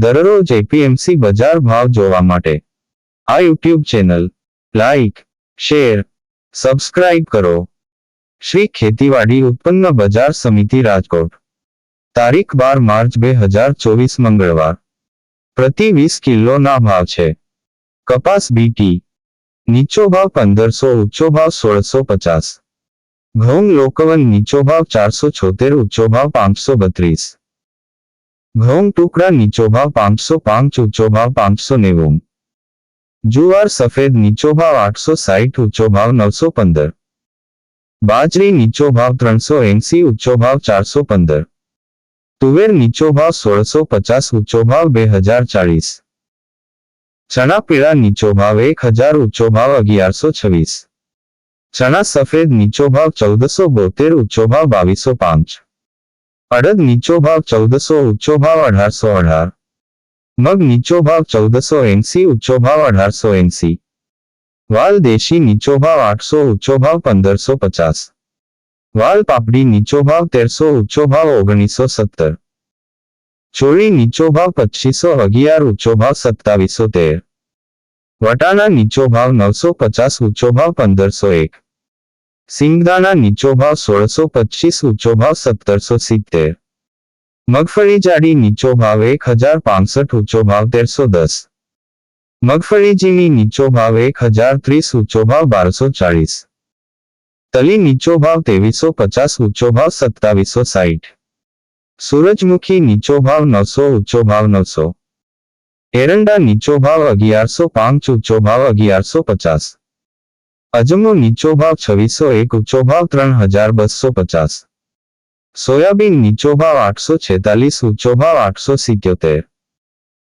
દરરોજ એપીએમસી બજાર ભાવ જોવા માટે આ YouTube channel like, share, subscribe કરો. શ્રી ખેતીવાડી ઉત્પન્ન બજાર સમિતિ રાજકોટ. તારીખ 12 માર્ચ 2024 મંગળવાર. પ્રતિ 20 કિલોના ભાવ છે. કપાસ બીટી નીચો ભાવ 1500, ઊંચો ભાવ 1650. ઘઉં લોકવન નીચો ભાવ 476, ઊંચો ભાવ 532. ઘઉં ટુકડા નીચો ભાવ 505, ઊંચો ભાવ 590. જુવાર સફેદ નીચો ભાવ 860, ઊંચો ભાવ 915. બાજરી નીચો ભાવ 380, ઊંચો ભાવ 415. તુવેર નીચો ભાવ 1650, ઊંચો ભાવ 2040. ચણા પીળા નીચો ભાવ 1000, ઊંચો ભાવ 1126. ચણા સફેદ નીચો ભાવ 1472, ઊંચો ભાવ 2205. અડદ નીચો ભાવ 1400, ઊંચો ભાવ 1818. મગ નીચો ભાવ 1480, ઊંચો ભાવ 1880. વાલ દેશી નીચો ભાવ 800, ઊંચો ભાવ 1550. વાલ પાપડી નીચો ભાવ 1300, ઊંચો ભાવ 1917. ચોળી નીચો ભાવ 2511, ઊંચો ભાવ 2713. વટાણા નીચો ભાવ 950, ઊંચો ભાવ 1501. સિંગદાણા નીચો ભાવ 1625, ઊંચો ભાવ 1770. મગફળી જાડી નીચો ભાવ 1065, ઊંચો ભાવ 1310. મગફળી ઝીણી નીચો ભાવ 1030, ઊંચો ભાવ 1240. તલી નીચો ભાવ 2350, ઊંચો ભાવ 2760. સૂરજમુખી નીચો ભાવ 900, ઊંચો ભાવ 900. એરંડા નીચો ભાવ 1105, ઊંચો ભાવ 1150. અજમો નીચો ભાવ 2601, ઊંચો ભાવ 3250. સોયાબીન નીચો ભાવ 846, ઊંચો ભાવ 877.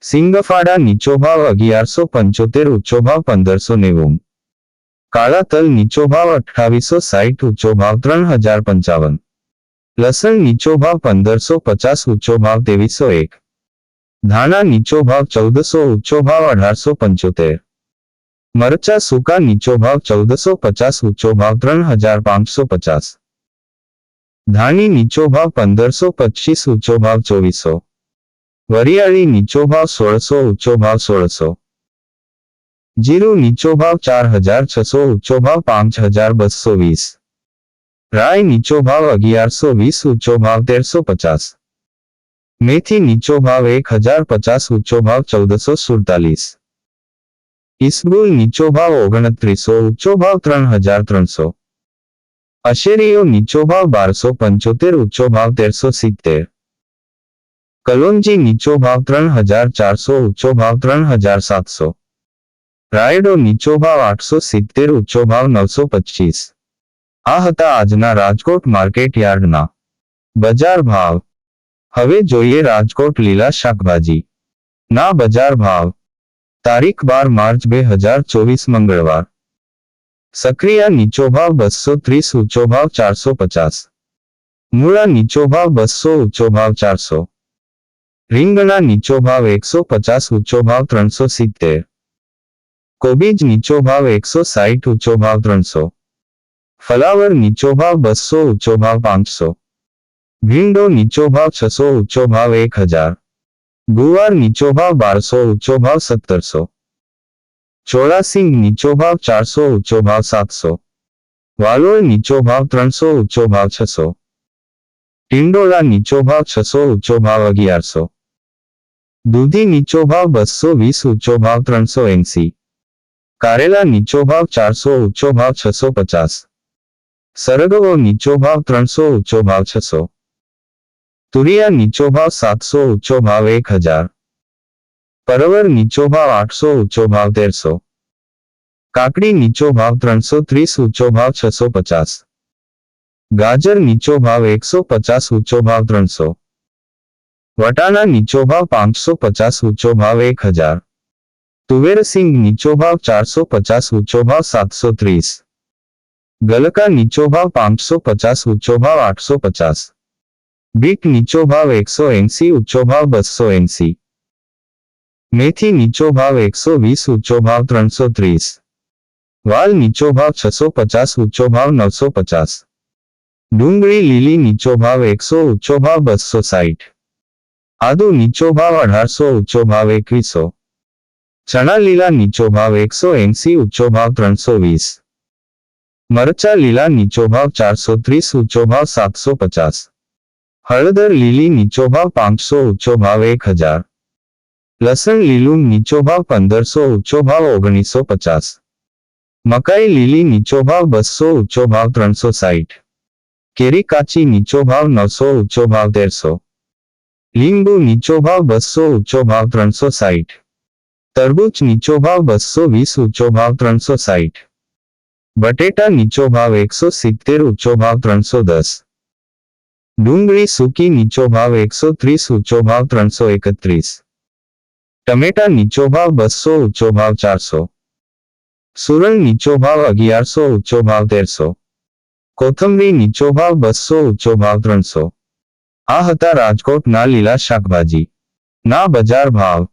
સિંગફાડા નીચો ભાવ 1175, ઊંચો ભાવ 1590. કાળા તલ નીચો ભાવ 2860, ઊંચો ભાવ 3055. લસણ નીચો ભાવ 1550, ઊંચો ભાવ 2301. ધાણા નીચો ભાવ 1400, ઊંચો ભાવ 1875. મરચા સૂકા નીચો ભાવ 1450, ઊંચો ભાવ 3550. ધાણી નીચો ભાવ 1525, ઊંચો ભાવ 2400. વરિયાળી નીચો ભાવ 1600, ઊંચો ભાવ 1600. જીરું નીચો ભાવ 4600, ઊંચો ભાવ 5220. રાઈ નીચો ભાવ 1120, ઊંચો ભાવ 1350. મેથી નીચો ભાવ 1050, ઊંચો ભાવ 1447. ઈસબગુલ નીચો ભાવ 2900, ઊંચો ભાવ 3300. અશેરીઓ નીચો ભાવ 1275, ઊંચો ભાવ 1370. કલોંજી નીચો ભાવ 3400, ઊંચો ભાવ 3700. રાયડો નીચો ભાવ 870, ઊંચો ભાવ 925. આ હતા આજના રાજકોટ માર્કેટ યાર્ડના બજાર ભાવ. હવે જોઈએ રાજકોટ લીલા શાકભાજી ના બજાર ભાવ. તારીખ 12 માર્ચ 2024 મંગળવાર. સક્રિયા નીચો ભાવ 230, ઊંચો ભાવ 450. મૂળા નીચો ભાવ 200, ઊંચો ભાવ 400. રીંગણા નીચો ભાવ 150, ઊંચો ભાવ 370. કોબીજ નીચો ભાવ 160, ઊંચો ભાવ 300. ફલાવર નીચો ભાવ 200, ઊંચો ભાવ 500. ભીંડો નીચો ભાવ 600, ઊંચો ભાવ 1000. ગુવાર નીચો ભાવ 1200, ઊંચો ભાવ 1700. ચોળાસિંગ નીચો ભાવ 400, ઊંચો ભાવ 700. વાલોળ નીચો ભાવ 300, ઊંચો ભાવ 600. ટિંડોળા નીચો ભાવ 600, ઊંચો ભાવ 1100. દૂધી નીચો ભાવ 220, ઊંચો ભાવ 380. કારેલા નીચો ભાવ 400, ઊંચો ભાવ 650. સરગવો નીચો ભાવ 300, ઊંચો ભાવ 600. તુરિયા નીચો ભાવ 700, ઊંચો ભાવ 1000. પરવર નીચો ભાવ 800, ઊંચો ભાવ 1300. કાકડી નીચો ભાવ 330, ઊંચો ભાવ 650. ગાજર નીચો ભાવ 150, ઊંચો ભાવ 300. વટાણા નીચો ભાવ 550, ઊંચો ભાવ 1000. તુવેર સિંગ નીચો ભાવ 450, ઊંચો ભાવ 730. ગલકા નીચો ભાવ 550, ઊંચો ભાવ 850. બીટ નીચો ભાવ 180, ઊંચો ભાવ 280. મેથી નીચો ભાવ 120, ઊંચો ભાવ 330. વાલ નીચો ભાવ 650, ઊંચો ભાવ 950. ડુંગળી લીલી નીચો ભાવ 100, ઊંચો ભાવ 260. આદુ નીચો ભાવ 1800, ઊંચો ભાવ 2100. ચણા લીલા નીચો ભાવ 180, ઊંચો ભાવ 320. મરચા લીલા નીચો ભાવ 430, ઊંચો ભાવ 750. હળદર લીલી નીચો ભાવ 500, ઊંચો ભાવ 1000. લસણ લીલું નીચો ભાવ 1500, ઊંચો ભાવ 1950. મકાઈ લીલી નીચો ભાવ 200, ઊંચો ભાવ 360. કેરી કાચી નીચો ભાવ 900, ઊંચો ભાવ 1300. લીંબુ નીચો ભાવ 200, ઊંચો ભાવ 360. તરબૂચ નીચો ભાવ 220, ઊંચો ભાવ 360. બટેટા નીચો ભાવ 170, ઊંચો ભાવ 310. ડુંગળી સૂકી નીચો ભાવ 130, ઊંચો ભાવ 331. ટમેટા નીચો ભાવ 200, ઊંચો ભાવ 400. સુરણ નીચો ભાવ 1100, ઊંચો ભાવ 1300. કોથમરી નીચો ભાવ 200, ઊંચો ભાવ 300. આ હતા રાજકોટના લીલા શાકભાજી ના બજાર ભાવ.